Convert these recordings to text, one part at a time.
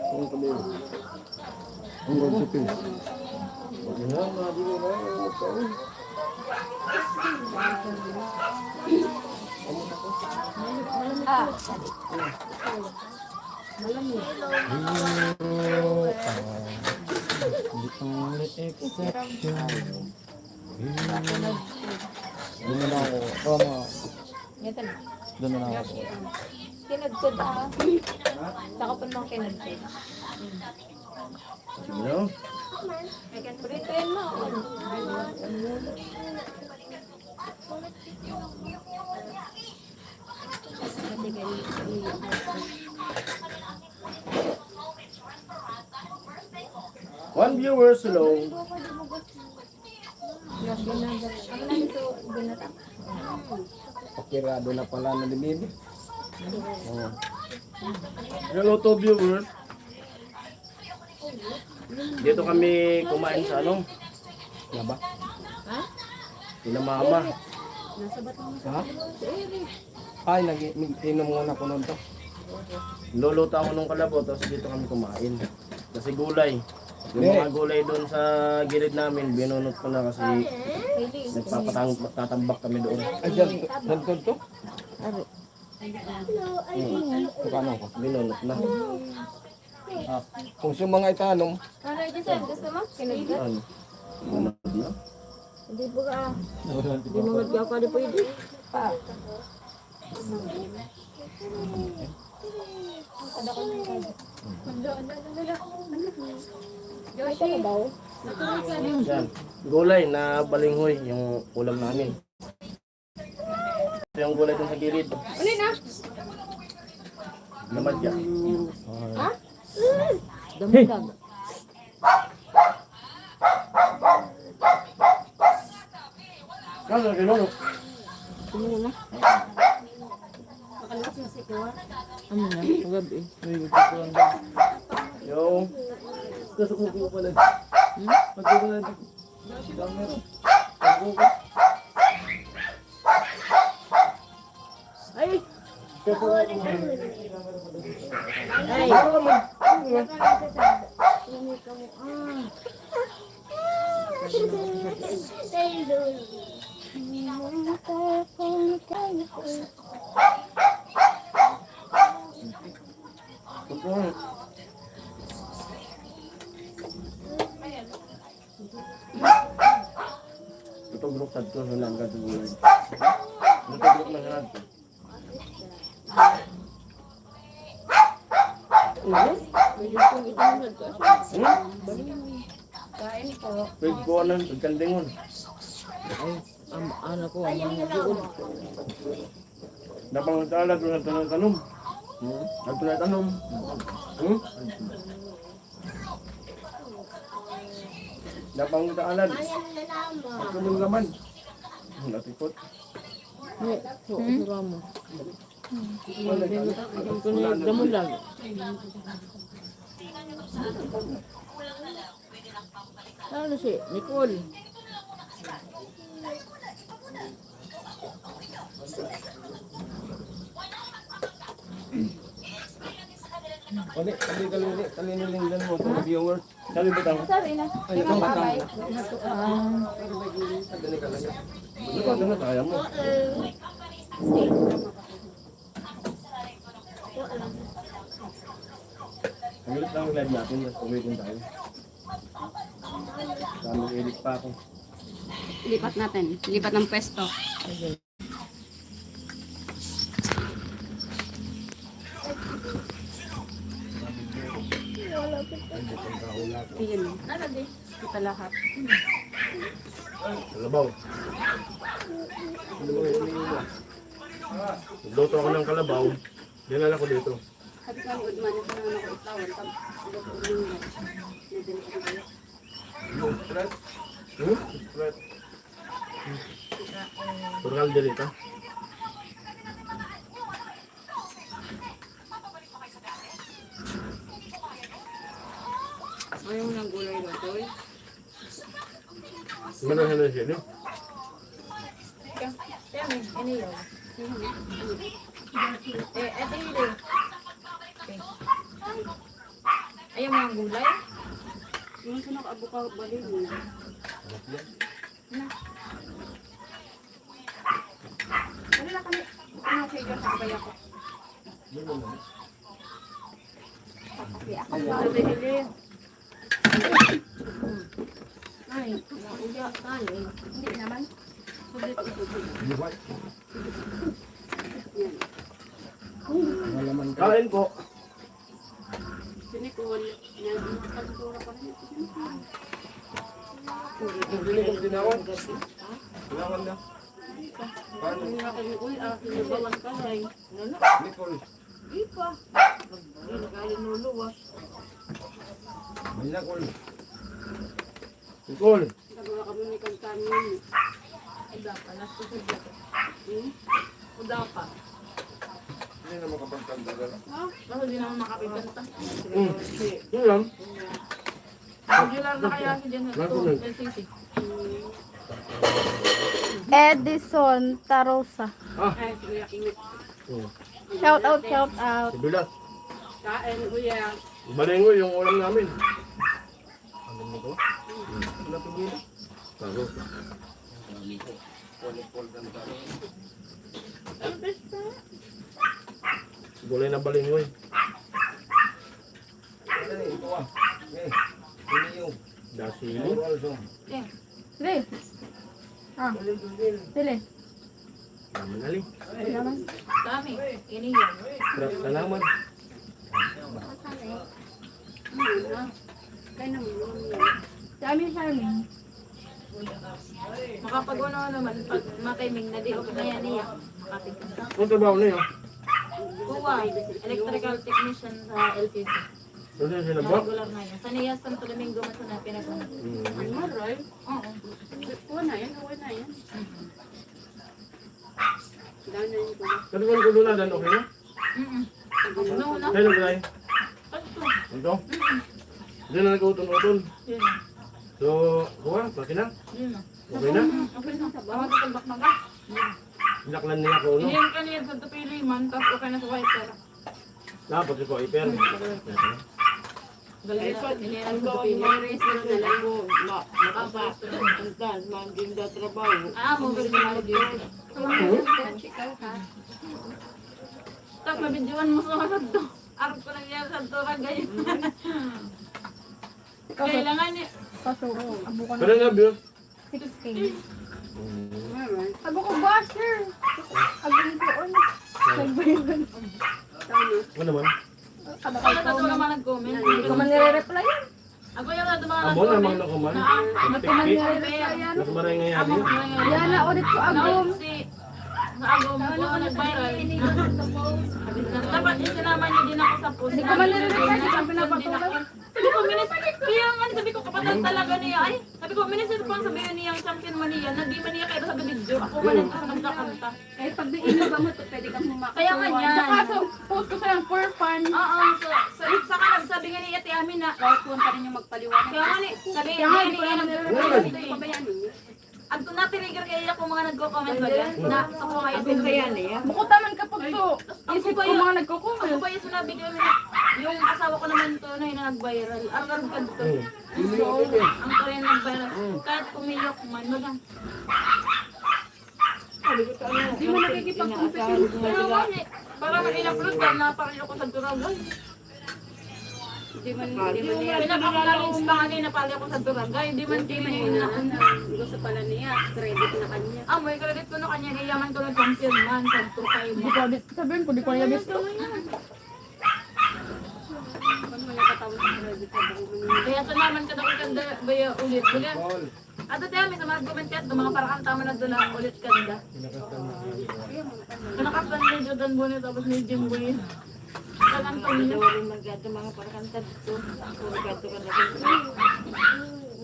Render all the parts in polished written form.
Ang kami. Ang recipe. Yan, nabi ko na. Doon na ako. Tama. Doon na ako. Kinagtod Saka pa naman kinagtod. Sino? Prituin mo. One viewer slow. Pakirado na pala na limid. Oh. Hello to viewers. Dito kami kumain sa ano? Laba? Ha? Sila mama. Nasa batang Ha? Ay, nag-inom muna ko nun to. Luluto ako nung kalabaw, tapos dito kami kumain. Kasi gulay. Yung mga gulay doon sa gilid namin, binunot ko na kasi nagpapatambak kami doon. Ay, dyan to? Aro. Kukano ko? Binunot na. Ah, kung sa mga itanong, Ano yung sir? Gusto mo? Kinagtod? ano? Ano na? Hindi po ka. Hindi mo magyaw ka di pwede. Pa. Joshi. Yan. Gulay na balinghoy, yung ulam namin. Ito yung gulay dun sa gilid. Uli na. Namadya. Ha? Damdag. Kano, kinolo? Tumula na. Makalas na si Kuwa. Ano na? Pagabi. Yung... Nasukuko ko pala. Pagkuko na dito. Camera. Pagkuko. Ay! Ay! Ano ka man? Ito grup ko sa langga dulu. Ito grup na sanad ko. Kain po. Pwede ko anan, pagkandingon. Ano ko, mga buod. Napang tala doon na tanong-tanong. Ito na tanong. Napang taalan. Ito mong laman. Natikot. Sura mo. Damon lang. Ano si Nicole? Kaliniling mo ito, viewers. Sabi ba tao? Sabi na. Ay, ito matang. Ito na kaya mo. Ang ulit lang live natin, tapos uwitin tayo. Dami edit pa ako. Lipat natin. Lipat ng pwesto. Ayan. Ano di? Kita lahat. Kalabaw. Luto ako ng kalabaw. Dinala ko dito. Sabi ko, good man. Ito naman ako itawan. Spread. Spread. Turgal dito. Ayaw mo ng gulay na ito. Mana na siya, no? Ano yun? Ito yun. Ayaw mo ng gulay? Yung sa nakabuka balin mo. Ano na kami? Ano sa iyo sa abay ako? Ano bibili? Ay, nauga kanin. Hindi naman. Sulit ito. Yan. Kain po. Sinikol. Yan. Pagkura ko rin. Bili ko tinawag. Tinawag na. Paano nga kami? Uy, sinibawan ka rin. Nicole. Di pa. Hindi na kaya nuluwas. Nicole. Nicole. Nagawa kami ni kantanin. Uda pa. Nasa sadya. Hmm? Uda pa. Hindi na makapagtagdagan. Ha? Basta di naman makapiganta. Yun lang. Regular na kaya si Jan. Lahat Ito, ulit. LCC. Edison Tarosa. Ay, kuya, ingat. Shout out, shout out. Sibilat. Kain, kuya. Balingo yung ulam namin. Ano mo ko? Wala pa gila. Tago. Gulay na balingo eh. Dasili. Sili. Ah. Sili. Manali. Dami. Ini yan. Salamat. Kaya naman yun. Dami sa amin. Makapag-ano naman, pag matiming na di okay na yan niya. Makapiganta. Ang trabaho na yun. Kuha, electrical technician sa LCC. Ano yung Na sinabak? regular na yan. Sa Nias Santo Domingo mas na pinagano. Ang maray. Oo. Kuha na yan, kuha na yan. Dahil na yun ko. Pero kung kululadan, okay na? No na. Kailan ba tayo? Ito. Ito? Hindi na nag-utol-utol. Yun na. So, kuha, bakit na? Yun na. Okay na? Okay na. Tawag sa talbak na ka. Inaklan niya ako, no? Iniyan ka niya sa tupili man, tapos okay na sa wiper. Dapat ko iper. Galing na. Iniyan sa tupili. Na lang. Ah, mo galing na ako dito. Tapos mabidyoan mo sa mga to. Arap ko lang yan sa to kagay. Kailangan niya. Kaso, abo ko Pero na. nga, Bill. 16. Maray. Abo ko washer. Abo ko on. Nagbayagan. Ano naman? Kada Ako kayo na to naman nag-comment. Hindi ko man nire-reply yan. Ako yung na mga Abo na nag-comment. mga nakuman. Hindi ko man Nagpikpik. nire-reply yan. Mas maray nga yan. Amo ko lang yan. Yan na ulit ko agom. Si sa agom ko nag-viral. Dapat isinama niyo din ako sa post. Hindi ko man nire-reply. Hindi ko pinapatuloy. Sabi ko, kaya nga, sabi ko, kapatid talaga niya. Ay, sabi ko, minisip ko ang sabihin niya ang champion man niya. Nagdi man niya kayo sa video. Ako man ang kasi nagkakanta. Eh, pag inuba mo to, pwede kang humakot. Kaya nga niya. Kaso, post ko sa for fun. Oo, so saka nagsabi nga ni Ate Amin na, Kahit kung pa rin yung magpaliwanag. kaya nga ni, sabi Kaya nga nga, ni, hindi ko naman Hindi ko pa ba yan? at kung na-trigger kaya ako mga nagko-comment ba yan, na sa ko kayo kaya niya. Bukod naman kapag to. Isip ko mga Ako nagko-comment. ba yung sinabi ko na, yung asawa ko naman to na yung nag-viral, arang ka to. So, ang ko rin nag-viral, kahit kumiyok man, magang, Hindi mo nakikipag-competition. pero nga ni, parang in-upload ka na parang ko sa Duragan. Hindi man niya. Pinapakalalis pa nga na pali ako sa Duragan, hindi man yun na. Gusto pala niya, credit na kanya. Ah, may credit ko na kanya, niyaman ko ng champion man, sa Turkay Di mo. ko, sabihin ko, di ko niya gusto. Kung mo nakatawa sa credit na bang Kaya sa naman ka daw kanda baya ulit. Baya, ato tayo, may sa mga comment yan, mga parang tama na doon na ulit kanda. Kanakastan ni Jordan Bonnet, tapos ni Jim Boy. Kagang Antonio. mga parakantad to. Ako nagkato ka na rin.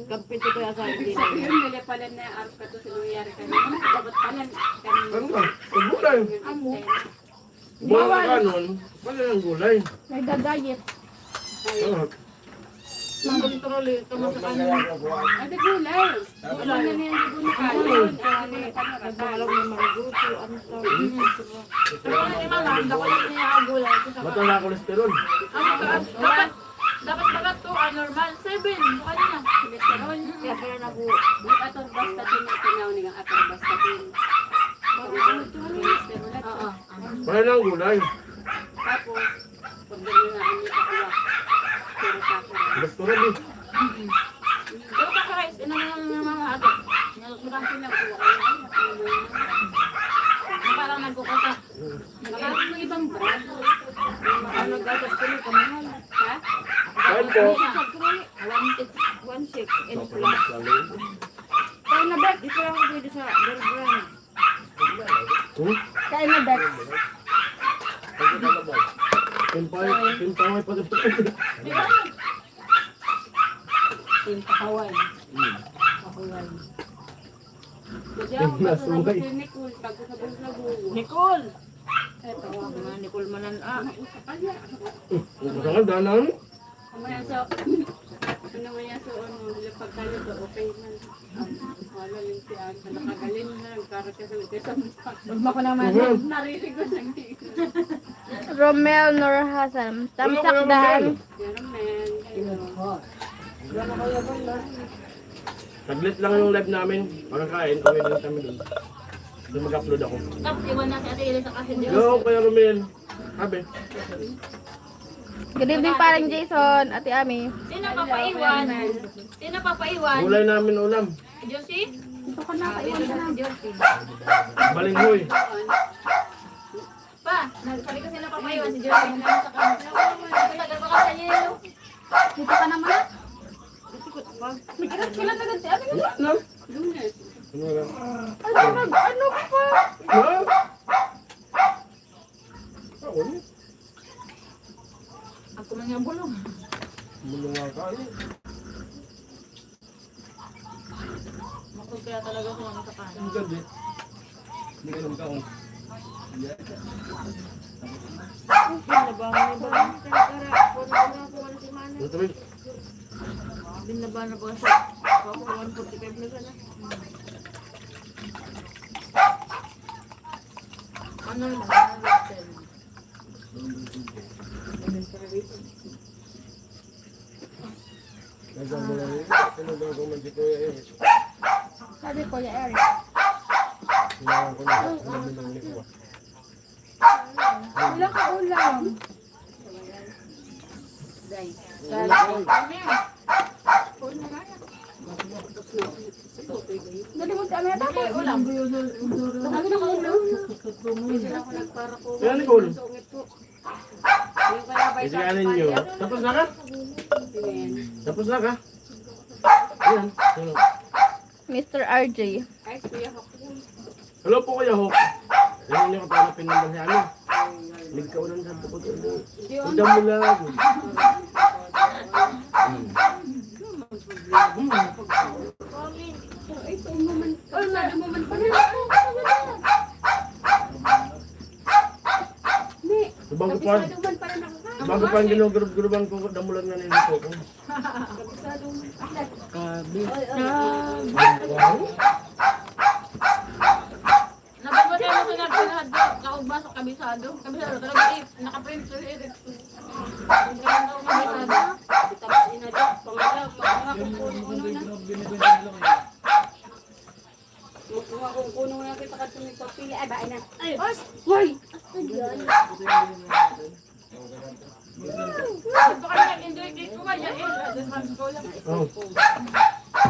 Kampito ko sa Ibig sabihin, nila pala na arp ka to sinungyari ka rin. Dapat pala Ano ba? Ang gulay. Buwan ka nun, pala ng gulay. Nagda-diet. Mga kontrol eh, tama sa kanya. Ate gulay. Wala na niya hindi mo nakain. nagbagalog ng mga gusto. Ano to? Pero kung di mga, dapat lang niya ang gulay. Mata na kolesterol. Dapat Ben. Kanina. Cholesterol. Kaya pala na po. Nag-atorvastatin na tinaw niya ang atorvastatin. Cholesterol at Oo. Wala lang gulay. tapos, pag ganyan na ang ikakuha. Pero sakura. Doktor din. Pero kakais, ano na mga ato? Marang pinakuha kayo. Parang nagkukasa. Marami ng ibang brand. Ano gatas ko nito, mahal. Ha? Kain po. 1.6 and plus. Tayo na Bex, dito lang ako pwede sa Girl Brand. Kain na, Bex. Pimpaway pa rin. Team Pakaway. Kasi ako Nasungay. sa Nicole, pag sa Bulgago. Nicole! Eto, Mga Nicole Manan. Ah, Ang danan. kamaya sa ano maya sa ano, pagkalo to, okay man. Wala lang si Anta, nakagaling na, nagkaroon kasi ulit sa mukha. Magma ko naman. Narinig ko sa ngig. Romel Nur Hasan. Tamsak dahan. Yan men, ayun. Saglit lang yung live namin. Pagkakain, uwi lang kami dun. Doon mag-upload ako. Tapos iwan na si Ate Elisa kasi Diyos. Yo, Kuya Romel. Sabi. Good evening, parang Jason. Ate Ami. Sino papaiwan? Sino papaiwan? Gulay namin ulam. Josie? Ito ka na, paiwan ka na. Josie. Balinghoy. Pa, nagsabi ko sino papaiwan si Josie. Hindi sa kanila. Tagal pa ka sa yelo. Dito ka naman. May kirat sila tagad si Ate Elisa. No? Lunes. Ano lang? Ano pa? No? Oo. Ako man yung bulong. Mula nga kain. Makog kaya talaga kung ano sa kanin. Ang ganda. Hindi ka naman kaon. binabangan na ba? Tara, kung ano ako wala si Mana. Ano sabi? Binabangan na ba sa 145 na sana? Ano naman? Ano naman? Nagagawa rin. Ano daw kung man si Kuya Eric? Sabi ko, ya Eric. Hinawan ko na. Ano mo ni Kuya? Wala ka ulam. Dali mo sa amin. Tapos ulam. Sabi na ko ulam. Kaya Nicole, Sungit po. Yung kaya ba sa isikanin nyo. Tapos na ka? Tapos na ka? Ayan. Ano? Mr. RJ. Ay, kuya ako. Hello po Kuya Hawk. Yan yung kapanapin ng bansa ano. Nagkaunan sa tukod ulo. Udam mo lang. Ay, ito man. Ay, sana mo man pa na. Hindi. Bago pa. Kabisado man pa rin ako. Bago pa ang ginugurub-guruban ko, damulan na nila ko. Kabisado man. Nababasa mo sa nagpinahad ko. Kaugba sa kabisado. Kabisado talaga eh. Nakaprint sa Eric. Ang ganda ko kabisado. Tapos inadyak. Pangalap. Mga kukuno na. Mga kukuno na kita ka tumipapili. Ay, bain na. Ay, why? Gusto ka nag-enjoy dito ba? Yan eh. Advance ko lang. Oh.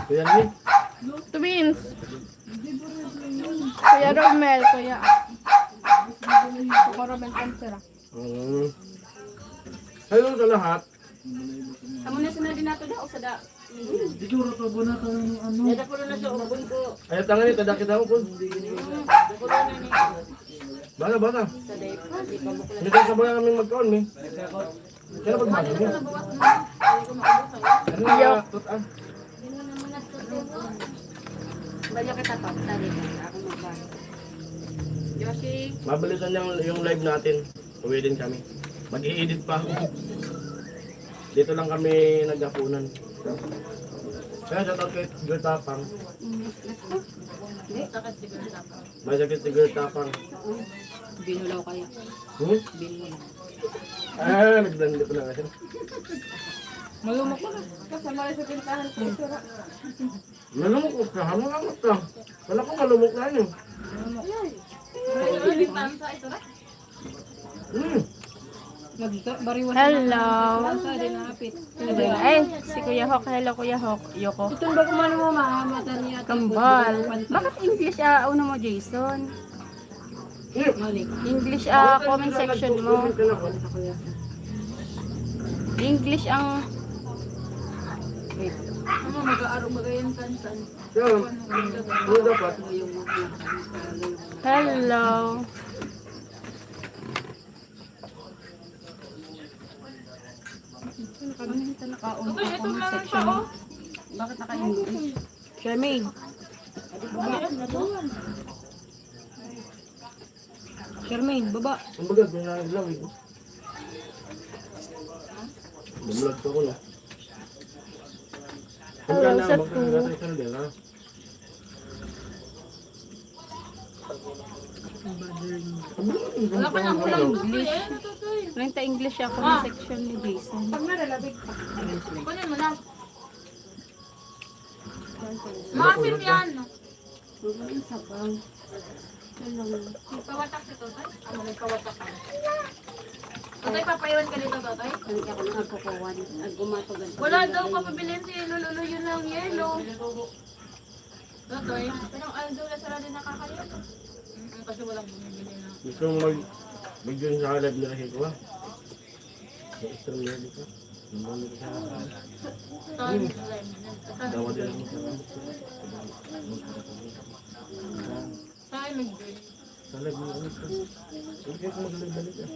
Kuya ni. Twins. Kuya Romel. Kuya. Kuya Romel Pansera. Hello sa lahat. Amo na sinadi nato daw sa da. Yada po na siya, umbon ko. Ay, tangan ito, dakit ako po. Baka, baka. Sa day, hindi pa mo ko Hindi tayo sabay kami magkaon, mi. Kaya pagbago niya. Ano nga, tutan? Baya kita pa, tali ka, ako magbago. Josie. Mabilisan yung live natin. Uwi din kami. Mag-i-edit pa ako. Dito lang kami naghapunan. Kaya shoutout kay Girl Tapang. Sakit siguro sa ako. May sakit si Girl Tapang. Binulaw kaya. Hmm? Binulaw. Ah, nagdandi pa na kasi. Malumok ko na. Kasama rin sa pintahan ko. Sura. Malumok ko ka, hamangamot ka. Wala ko malumok na yun. Nagbariwas Hello. sa din napit. Ay, si Kuya Hok. Hello, Kuya Hok. Yoko. Itong ba kumano mo mahamata niya? Kambal. Bakit English ano mo, Jason? English comment section mo. English ang... Wait. Ano, mag-aarong magayon kansan. Kaya, ano dapat? Hello. Ano ito naka-on ang comment section mo? Bakit naka-English? Charmaine. Charmaine, baba. Ang bagat, may nangaglaw eh. Bumlag ko na. Hello, sa magkakagatay ka rin, ha? Wala ka lang English. Renta English ako ng section ni Jason. Kunin mo na. Maasim yan. Nagpawatak si Totoy? Ano nagpawatak ka? Totoy, papaiwan ka dito, Totoy? Hindi ako nagkukuwan. Naggumatog. Wala daw papabilin si Lululo yun ng yelo. Totoy, pero ano daw na sila din nakakaliit. Kasi walang bumibili na. Gusto mong mag-video sa kalab na kasi ko, ha? May extra meron dito. Naman ko sa Totoy, dawa din ako sa tayo mag-join. Salag mo ulit ko. Hindi ko magalag-balik ah.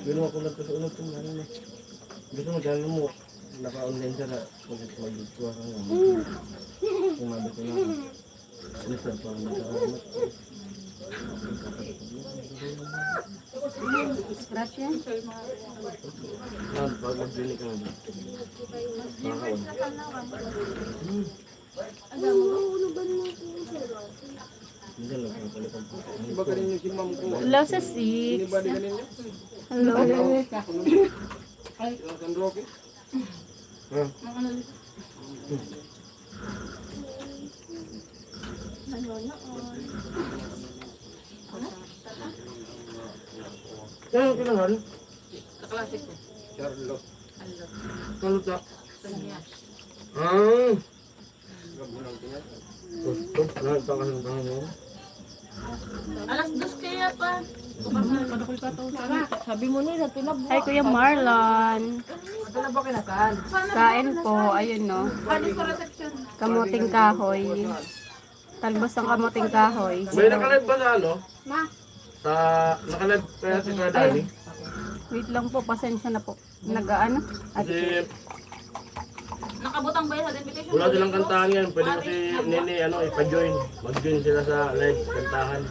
Ginawa ko lang ko sa unod kong ano na. Gusto mo dahil mo naka-online siya na mag-video ka nga. Kumabit ko na ako. Listen pa ako nagkakamat. Scratch yan? Pag mag-join ka na. Makakawan. Hindi lang kung palitan po. Iba ka rin yung si ma'am ko. Hello sa 6. Hello. San Roque? Ha? Kaya kailangan? Kaklase ko. Charlotte. Hello. Charlotte. Sanya. Ah! Gusto? Nagpakasuntahan mo? Alas 2 kaya pa. Sabi mo nila, tinabwa. Hi, Kuya Marlon. Ito na ba kinasaan? Kain po. Ayun, no. Alis sa reception. Kamuting kahoy. Talbos ng kamuting kahoy. May nakalive ba sa ano? Ma. Sa nakalive kaya si Kuya Dani? Wait lang po. Pasensya na po. Nag-ano? Kasi Nakabutang ba yun sa invitation? wala silang kantahan yan. Pwede ko si Nene ipa-join. Mag-join sila sa live kantahan.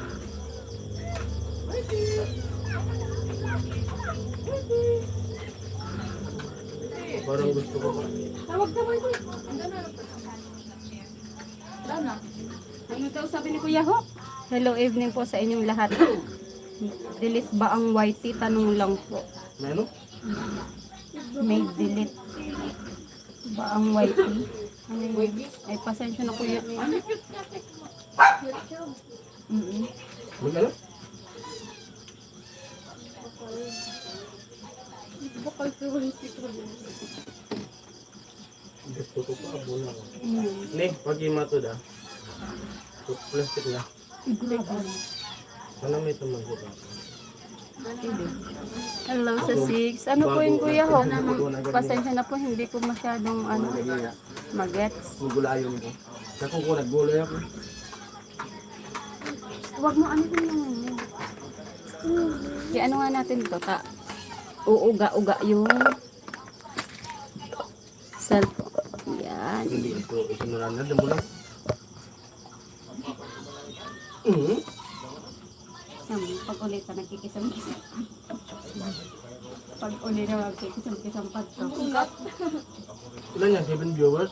Parang gusto ko pa. Tawag ka ba ito? Dana. Ano daw sabi ni Kuya Ho? Hello evening po sa inyong lahat. Delete ba ang whitey? Tanong lang po. May ano? May delete ba ang whitey? Ano yun? Ay, pasensya na Kuya. Ano? Mag ano? Gusto ko pa, abo na ako. Ne, pag-ima to da. Plastic na. Sana may tamang ko pa. Hello sa 6. Ano po yung Kuya Ho? Pasensya na po, hindi ko masyadong magets. Gugulayon ko. Sa kung ko naggulay ako. Huwag mo ano din yung kaya ano nga natin to? Uuga-uga yung cellphone. Yan. Hindi ito isinuran na mo lang. Pag ulit ka nagkikisam-kisam. Pag ulit na magkikisam-kisam pa to. Ilan yan? 7 viewers?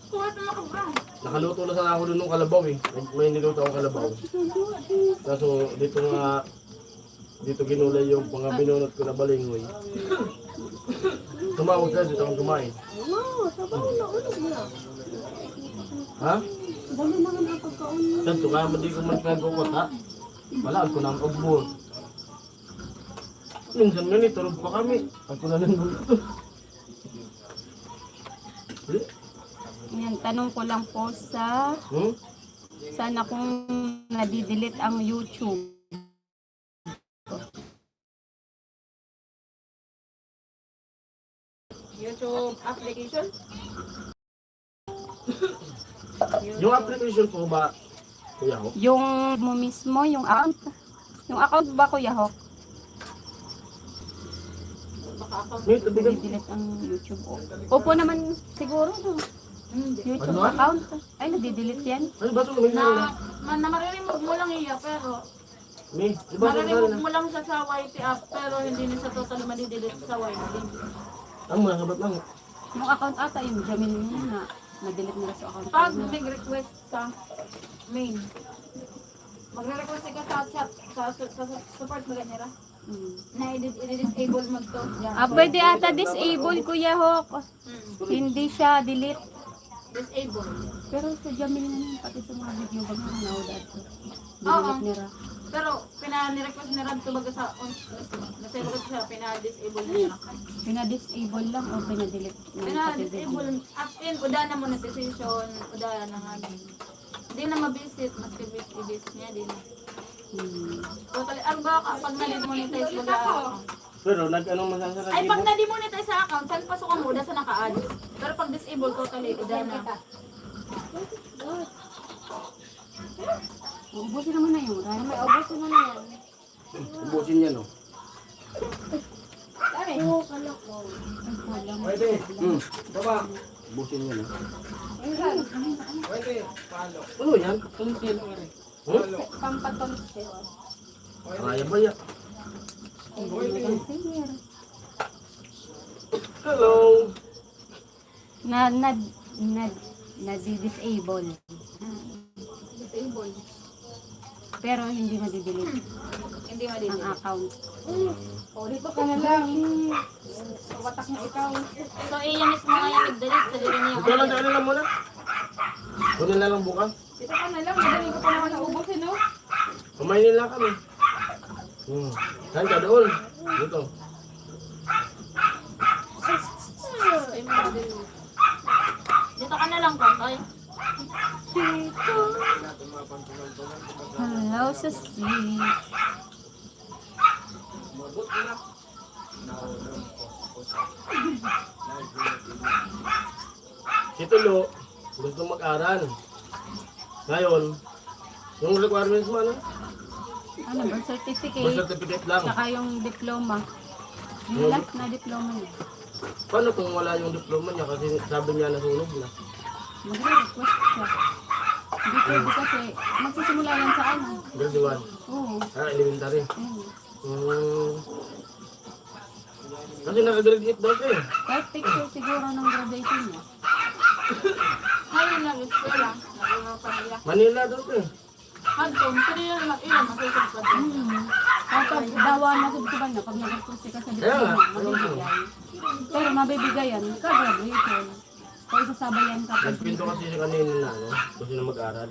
Kuha na nakabrang. Nakaluto na sana ako dun ng kalabaw eh. May niluto akong kalabaw. Kaso dito nga, dito ginulay yung mga binunot ko na balingoy. tumawag ka, dito akong kumain. Ha? Dali naman ang pagkaon. Tanto kaya mo di ko man pinagukot ha? Wala, ako na ang pagbor. Minsan nga ni, tulog pa kami. Ako na lang gusto. Yan, tanong ko lang po sa sana kung nadidelete ang YouTube. YouTube application? Yung application po ba, kuya ko? Yung mo mismo, yung account. Yung account ba, Kuya Hawk? May tabigan. Nadidelete ang YouTube. Opo naman siguro. No? YouTube Ano? account. Ay, nadidelete yan. Ano ba ito? May Na maririmove mo lang iya, pero May, iba sa maririmove mo lang siya sa YT app, pero hindi na siya totally madidelete sa YT. Ang mga sabat lang. Yung account ata, yung Jamil mo na. Na-delete nila sa account. Pag nag-request sa main, magre-request ka sa chat, sa support mo ganyan na i-disable mo to. Ah, pwede ata disable, Kuya Hawk. Hindi siya delete. Disable. Pero sa Jamil na yun, pati sa mga video ba nga nanood ato. Oo. Delete nila. Pero pina-request ni Rab to baga sa nasa baga siya, pina-disable na siya. Pina-disable lang o pina-delete ng pati video. Pina-disable. As in, uda na monetization, uda na nga. Hindi na mabisit, mas i-visit niya din. Totally, ano ba kapag na-demonetize baga Pero nag-ano masasara ay, pag na-demonetize sa account, saan pasukan mo, uda sa naka-add. Pero pag disable, totally, uda na. Ubusin naman na yung run. May ubusin mo na yan. Ubusin niya, no? Dami. Ubusin niya, no? Ano yan? Pampatonsil. Kaya ba yan? Sige. Hello! Na-disable. Disable. Pero hindi na-delete Hindi ang ma-delete. account. O, dito ka na lang. Sa watak mo ikaw. So, iyan mismo nga yung nag-delete. Sa dito niya. Ito lang sa kanila muna. Kunin na lang bukas. Dito ka na lang. Madali ko pa naman naubusin, no? Kumainin lang kami. Saan ka doon? Dito. Dito ka na lang, Kotoy. Hello sa sea. Si Tulo, gusto mag-aral. Ngayon, yung requirements mo, ano? Ano, birth Birth certificate. certificate lang. Saka yung diploma. Yung last na diploma niya. Paano kung wala yung diploma niya kasi sabi niya nasunog na? Mag-request siya. Hindi pwede kasi magsisimula yan sa ano. Grade 1. Oo. Elementary. Ayun. Kasi naka-grade 8 daw siya eh. Kahit picture siguro ng graduation niya. Ngayon lang, gusto lang. Nagulong pa nila. Manila daw siya eh. Hantong, pero yun lang, iyon, masusunod pa din. Kapag dawa na subsuban na, pag nag-request ka sa diploma, mabibigay. Pero mabibigay yan, ka-graduation. O isasabayan ka. Nagpinto kasi siya kanina na ano, gusto na mag-aral.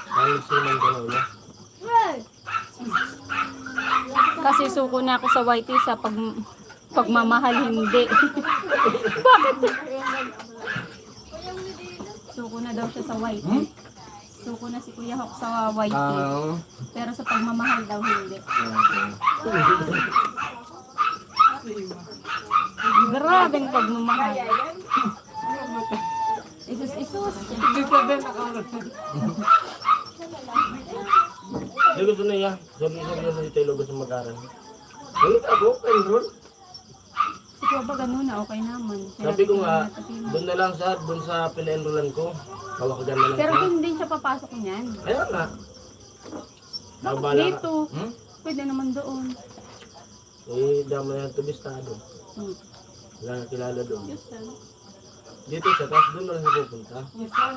Halos naman ka na una. Kasi suko na ako sa YT sa pagmamahal hindi. Bakit? Suko na daw siya sa YT. Suko na si Kuya Hawk sa YT. Pero sa pagmamahal daw hindi. Grabing pagmamahal. Isus. Hindi gusto na niya. Sabi-sabi na si Taylor gusto mag-aral. Ganit ako, enroll. Si Kuya ba ganun na okay naman. Sabi ko nga, doon na lang doon sa pina-enrollan ko. Kawakan na lang Pero siya. hindi siya papasok niyan. Kaya nga. Bakit Babala ka. dito? Pwede naman doon. Eh, dama na ito bistado. Wala na kilala doon. Dito siya, tapos doon na lang siya pupunta. Yesan.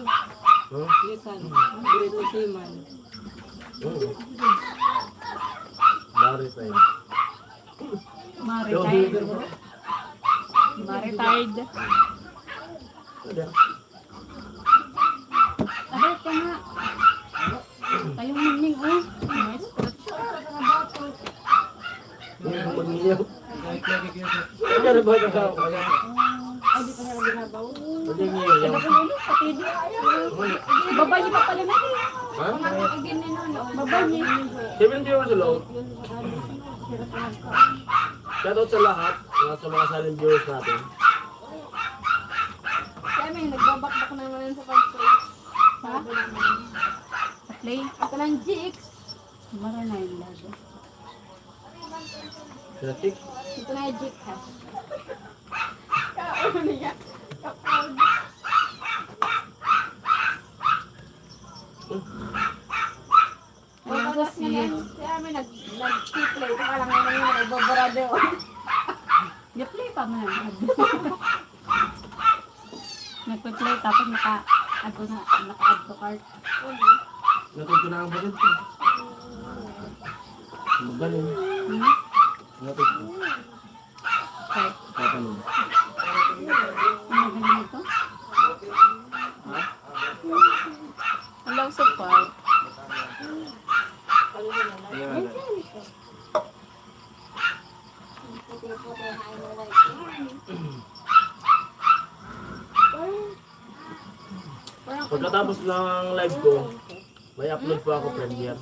Huh? Yesan. Grade Siman. Maritime. Maritime. Ma-retired. Ano? Abay ka nga. Kayong mingming, oh. Nice. Yung mag-iyaw. Ano ba ito? Ay, di pa nga binabaw. Hindi niya. Pati di. Babay niyo pa pala na eh. Ha? Babay niyo. 70 years old. Shoutout sa lahat, sa mga silent viewers natin. Kami, nagbabakbak na naman sa pag-play. Ha? Play. Ito lang Jix. Mara na yung lago. Sila chick. Ito na yung Jix ha. Wala sa siyet. Kami nag-play. Ito ka lang ngayon yung nagbabarado. Play pa man. Nagpa-play tapos naka-add to cart. Natuto na ang bakit ko. Magaling. Natuto. Cart. Tatanong. Ano galing ito? Hello, support. Pagkatapos ng live ko, may upload po ako premiere.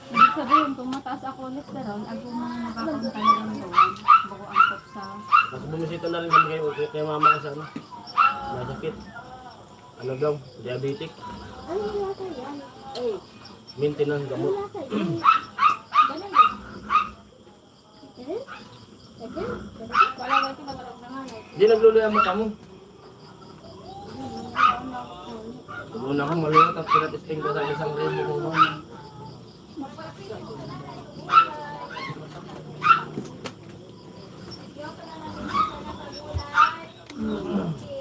Ibig sabihin, kung mataas ako cholesterol, ako mga nakakantay ng doon. Bago ang top sa... Tapos bumisita na rin kami kay mama kasi ano. Masakit. Ano daw? Diabetic. Maintenance gamot. Wala ba ito naman? Hindi nagluluya ang mata mo. Una akong malunod at pinatisting ko sa isang remo ko ba.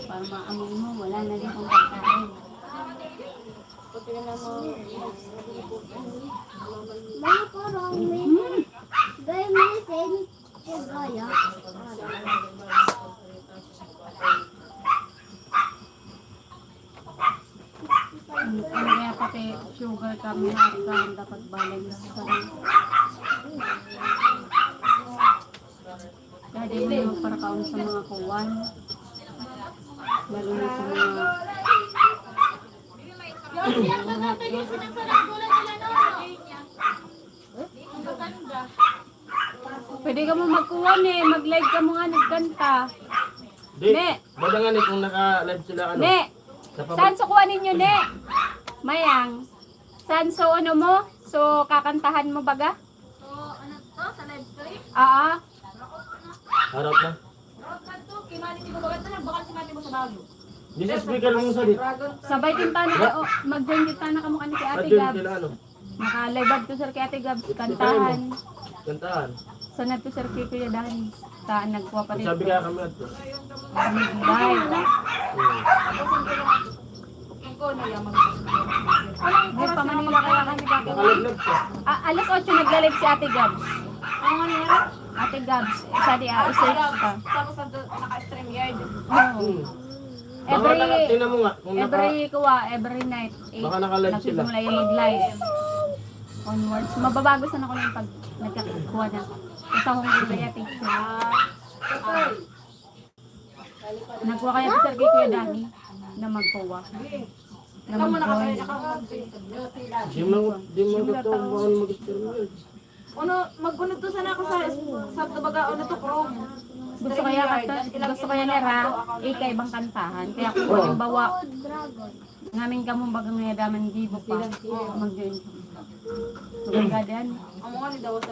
Para maamoy mo, wala na rin kung pagkain. Mga parang may gaya may sen gaya. Kaya pati sugar kami harikan dapat balance sa kaya di mo yung para kaon sa mga kuwan. Lalo na sa mga pwede ka mo magkuwan eh, mag-live ka mo nga nagkanta. Di, Ne. bada nga ni kung naka-live sila ano. Ne, Sa saan sukuha ninyo ne? Mayang, saan so ano mo? So kakantahan mo baga? So, ano to? Sa live stream? Oo. harap na. Kimali mo ba? Ito bakal si mati mo sa bago. This is speaker lang sa dit. Sabay tintana ka, oh, mag-join tintana ka mo kani kay Ate Adjun Gabs. sila ano. Naka-live to sir kay Ate Gabs, kantahan. Kantahan. Sanad to sir kay Kuya Dani. Ta nagkuha pa rin. Sabi kaya kami ato. Live. Iko na yung May pa Manila kaya kami gagawin. Nakalagnag pa. Alas 8 nagla-live si Ate Gabs. Ang ano yan? Ate Gabs, isa di i-search ka. Tapos naka-stream yard. Oo. Baka tingnan mo nga. Kung Every night. Baka naka-live sila. Nagsisimula yung live. Onwards. Mababago sana ko yung pag nagkakuha na. Kasi akong kaya picture. Nagkuha kaya sa kay Kuya Dani na magkuha. Na mag-join. Di mo totoo bawal mag-experiment. Ano, maggunod to sana ako sa tabaga, ano to, Chrome. Gusto kaya nera, ibang kantahan. Kaya kung halimbawa, namin ka mong bagang nayadaman gibo pa, mag-join ka. Magagadan. Ang mga ni daw sa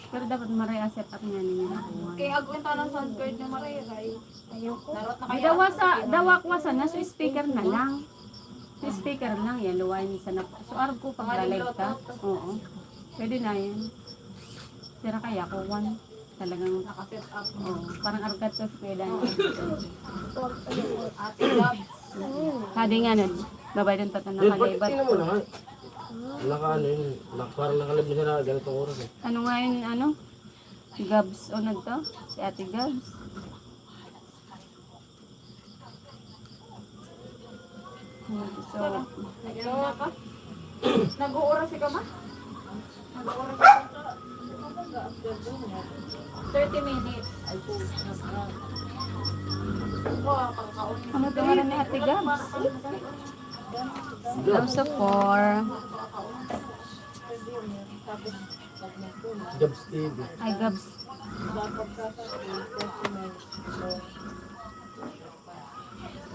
Pero dapat maray-accept up nga ninyo. kaya agwin ta ng sound card ng Maray. Ayoko. Narot na Ay, kaya. dawakwasan na, so speaker na lang. So speaker lang, yan, luwain sa na. So arab ko pag live ka. Oo. Pwede na yan. Sira kaya ko, one. Talagang, Naka-set up. oo, parang argat sa pwede na. Ate Gabs. Hadi nga nun, babay doon tatan Di, ba't nakalibat. tingnan mo na nga. Naka ano yun. Parang nakalib na sila ganitong oras eh. Ano nga yun, ano? Gabs, o to? Si Ate Gabs. So, Nagawa ka? Nag-uuras ka ba? Nag-uuras ka? 30 minutes. ano pangalan ni Ate Gabs? Gabs of 4. Jobs TV. Ay, Gabs.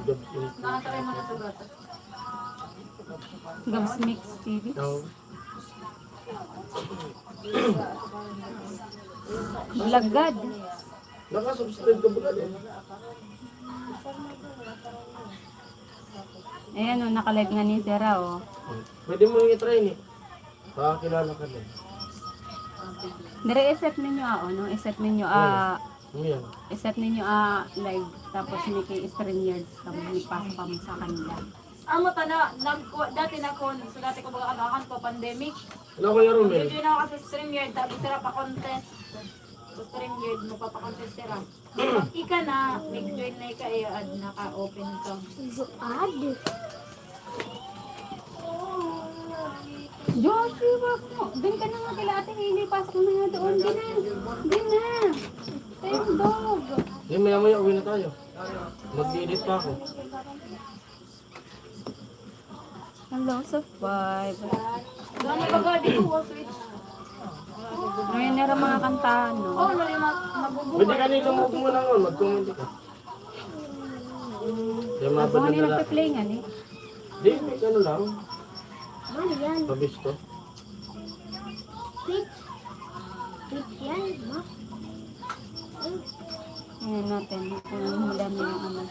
Jobs TV. Nakatry mo na sa bata. Gabs Mix TV. No. Bulagad. Nakasubscribe ka ba din? Ayan o, nakalive nga ni Sarah o. Pwede mo yung i-try ni. Pakakilala ka din. Dire-set ninyo no? Iset ninyo Ano yan? iset ninyo live. Tapos may kay StreamYards kami ipapam sa kanila. Amo ta na, dati na ko, so dati ko baga agakan ko, pandemic. Hello, Kuya Romel. Join ako kasi sa StreamYard, tapos sira pa contest. Sa StreamYard, magpapakontest sira. Pag ika na, nag-join na ika, i-add naka-open ka. Add. Joshua, wag mo. Doon ka na nga kila Ate Hailey. Pasok mo na nga doon. Di na. Di na. Tayong dog. Hindi, maya-maya uwi na tayo. Mag-edit pa ako. Hello sa 5. Gano'n ba ga, di ko switch. Ngayon na rin mga kantahan, no? Oo, nali mabubuhay. Pwede ka nito mo na nun. Mag-comment ka. Kaya Ako mabad nga na nila. nagpe-play nga, eh. Di, ano lang. Ano yan? Pabis ko. Pitch. Pitch yan, ma. Ngayon natin. Kung madami yung ano.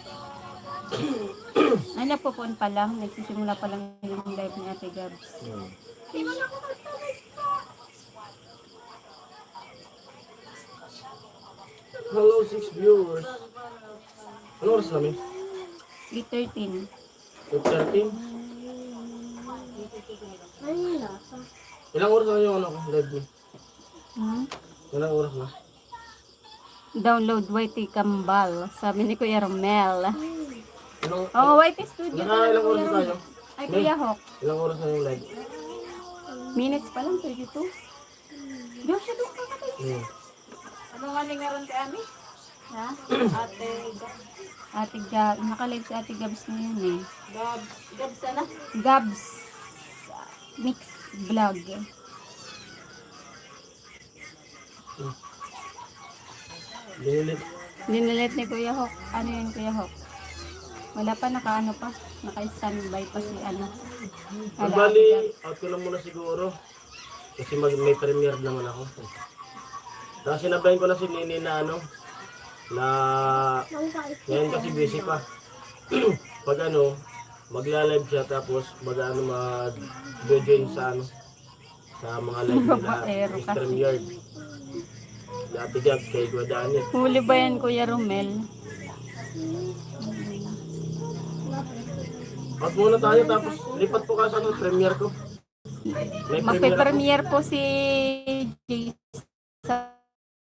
Ay, nagpupun pa lang. Nagsisimula pa lang yung live ni Ate Gabs. Hello, 6 viewers. Ano oras namin? 8:13. 8:13? Ano yung lasa? Ilang oras na yung ano ko? Live mo? Ilang oras na? Download YT Kambal. Sabi ni Kuya Romel. Ilang, Oh, YT Studio. ilang oras na tayo? Ay, Kuya Hawk. Ilang oras na yung live? Minutes pa lang, 32. Joshua, doon ka ka tayo. Ano nga lingaron kay Ami? Ha? Ate, Ate Gabs. Nakalive si Ate Gabs na yun eh. Gabs na. Gabs Mix Vlog. Dinilit. Dinilit ni Kuya Hawk. Ano yun, Kuya Hawk? Wala pa, naka-ano pa. Naka-standby pa si ano. Wala, Bali, Ate Gabs. out ko na muna siguro. Kasi may premiere naman ako. Tapos sinabayin ko na si Nini na ano, na ngayon kasi busy pa. Pag ano, magla-live siya tapos mag-join sa ano, sa mga live nila, Babaero kasi. StreamYard. Dati Gabs kay Guadani. Huli ba yan, Kuya Romel? Out muna tayo tapos lipat po ka sa ano, premiere ko. May premiere ako. Magpe-premiere po si Jason.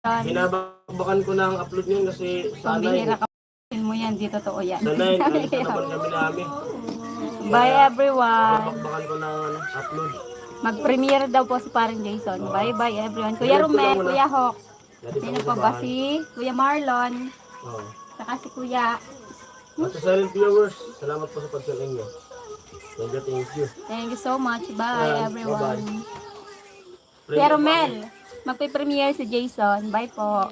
Hinabakan ko na ang upload niyo kasi sa Pambihira 9. ka mo yan, di totoo yan. Sa 9, alis na naman kami namin. Bye everyone. Hinabakan ko na ano, upload. Mag-premiere daw po si parang Jason. Bye bye everyone. Kuya Romel, Kuya Hawk. Dati Sino sa pa ba babahan. si Kuya Marlon? Oo. Saka si Kuya. At sa silent viewers, salamat po sa pagsaling niyo. Thank you. Thank you so much. Bye Ayan, everyone. bye-bye. Kuya Romel, magpe-premiere si Jason. Bye po.